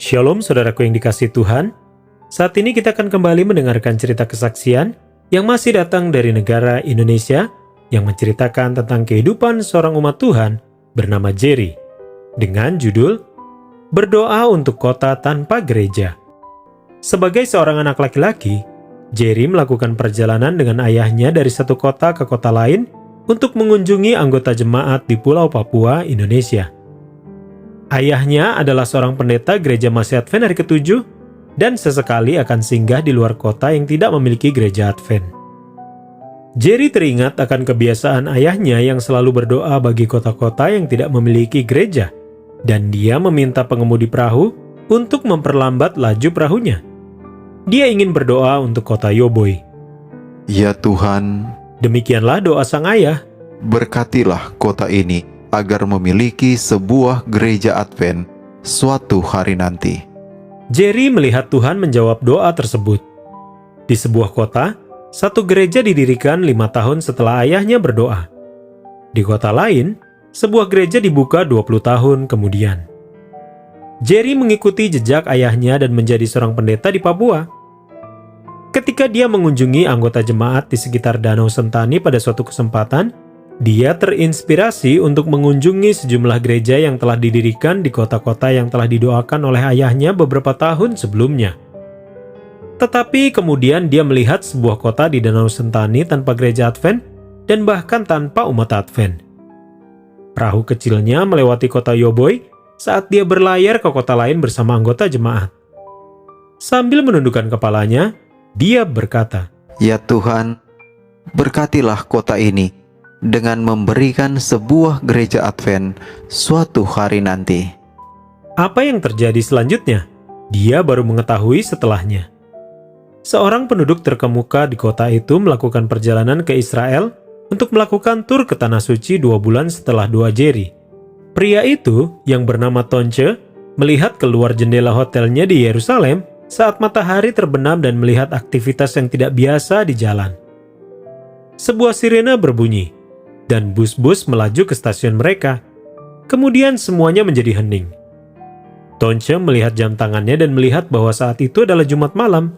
Shalom saudaraku yang dikasihi Tuhan. Saat ini kita akan kembali mendengarkan cerita kesaksian yang masih datang dari negara Indonesia yang menceritakan tentang kehidupan seorang umat Tuhan bernama Jerry dengan judul Berdoa untuk Kota Tanpa Gereja. Sebagai seorang anak laki-laki, Jerry melakukan perjalanan dengan ayahnya dari satu kota ke kota lain untuk mengunjungi anggota jemaat di Pulau Papua, Indonesia. Ayahnya adalah seorang pendeta gereja Masih Advent hari ke-7 dan sesekali akan singgah di luar kota yang tidak memiliki gereja Advent. Jerry teringat akan kebiasaan ayahnya yang selalu berdoa bagi kota-kota yang tidak memiliki gereja, dan dia meminta pengemudi perahu untuk memperlambat laju perahunya. Dia ingin berdoa untuk kota Yoboi. Ya Tuhan, Demikianlah doa sang ayah. berkatilah kota ini agar memiliki sebuah gereja Advent suatu hari nanti. Jerry melihat Tuhan menjawab doa tersebut. Di sebuah kota, satu gereja didirikan 5 tahun setelah ayahnya berdoa. Di kota lain, sebuah gereja dibuka 20 tahun kemudian. Jerry mengikuti jejak ayahnya dan menjadi seorang pendeta di Papua. Ketika dia mengunjungi anggota jemaat di sekitar Danau Sentani pada suatu kesempatan, dia terinspirasi untuk mengunjungi sejumlah gereja yang telah didirikan di kota-kota yang telah didoakan oleh ayahnya beberapa tahun sebelumnya. Tetapi kemudian dia melihat sebuah kota di Danau Sentani tanpa gereja Advent dan bahkan tanpa umat Advent. Perahu kecilnya melewati kota Yoboi saat dia berlayar ke kota lain bersama anggota jemaat. Sambil menundukkan kepalanya, dia berkata, Ya Tuhan, berkatilah kota ini dengan memberikan sebuah gereja Advent suatu hari nanti. Apa yang terjadi selanjutnya? Dia baru mengetahui setelahnya. Seorang penduduk terkemuka di kota itu melakukan perjalanan ke Israel untuk melakukan tur ke Tanah Suci 2 bulan setelah doa Jerry. Pria itu, yang bernama Tonche, melihat keluar jendela hotelnya di Yerusalem saat matahari terbenam dan melihat aktivitas yang tidak biasa di jalan. Sebuah sirena berbunyi, dan bus-bus melaju ke stasiun mereka. Kemudian semuanya menjadi hening. Tonche melihat jam tangannya dan melihat bahwa saat itu adalah Jumat malam.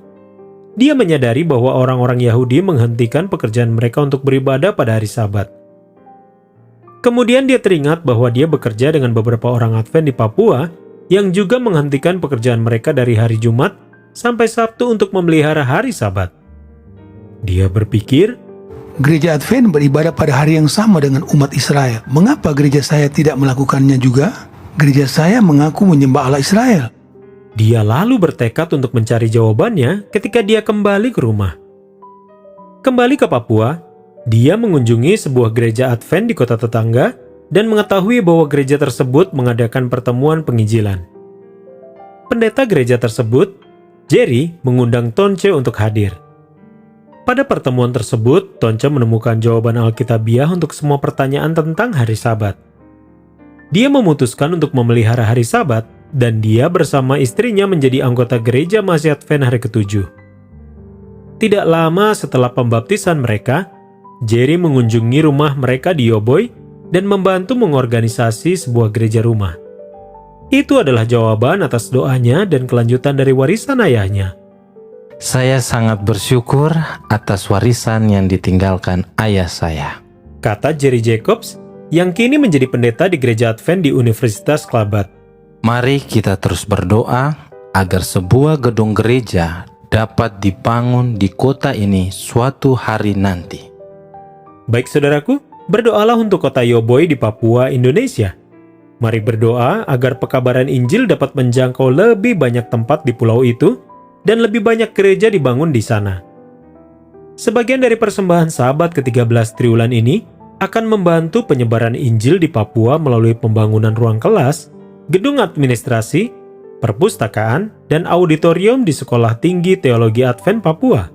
Dia menyadari bahwa orang-orang Yahudi menghentikan pekerjaan mereka untuk beribadah pada hari Sabat. Kemudian dia teringat bahwa dia bekerja dengan beberapa orang Advent di Papua yang juga menghentikan pekerjaan mereka dari hari Jumat sampai Sabtu untuk memelihara hari Sabat. Dia berpikir, Gereja Advent beribadah pada hari yang sama dengan umat Israel. Mengapa gereja saya tidak melakukannya juga? Gereja saya mengaku menyembah Allah Israel. Dia lalu bertekad untuk mencari jawabannya ketika dia kembali ke rumah. Kembali ke Papua, dia mengunjungi sebuah gereja Advent di kota tetangga dan mengetahui bahwa gereja tersebut mengadakan pertemuan penginjilan. Pendeta gereja tersebut, Jerry, mengundang Tonche untuk hadir. Pada pertemuan tersebut, Tonche menemukan jawaban Alkitabiah untuk semua pertanyaan tentang hari Sabat. Dia memutuskan untuk memelihara hari Sabat, dan dia bersama istrinya menjadi anggota gereja Masih Advent hari ke-7. Tidak lama setelah pembaptisan mereka, Jerry mengunjungi rumah mereka di Yoboi dan membantu mengorganisasi sebuah gereja rumah. Itu adalah jawaban atas doanya dan kelanjutan dari warisan ayahnya. Saya sangat bersyukur atas warisan yang ditinggalkan ayah saya, kata Jerry Jacobs yang kini menjadi pendeta di gereja Advent di Universitas Klabat. Mari kita terus berdoa agar sebuah gedung gereja dapat dibangun di kota ini suatu hari nanti. Baik saudaraku, berdoalah untuk kota Yoboi di Papua, Indonesia. Mari berdoa agar pekabaran Injil dapat menjangkau lebih banyak tempat di pulau itu dan lebih banyak gereja dibangun di sana. Sebagian dari persembahan Sabat ke-13 triwulan ini akan membantu penyebaran Injil di Papua melalui pembangunan ruang kelas, gedung administrasi, perpustakaan, dan auditorium di Sekolah Tinggi Teologi Advent Papua.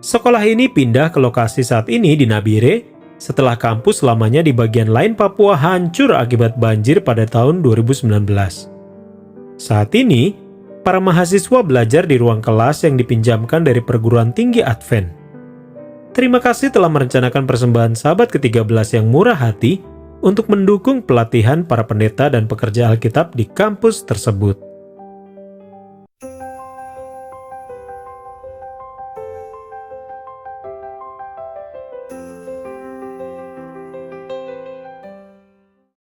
Sekolah ini pindah ke lokasi saat ini di Nabire setelah kampus lamanya di bagian lain Papua hancur akibat banjir pada tahun 2019. Saat ini, para mahasiswa belajar di ruang kelas yang dipinjamkan dari perguruan tinggi Advent. Terima kasih telah merencanakan persembahan Sabat ke-13 yang murah hati untuk mendukung pelatihan para pendeta dan pekerja Alkitab di kampus tersebut.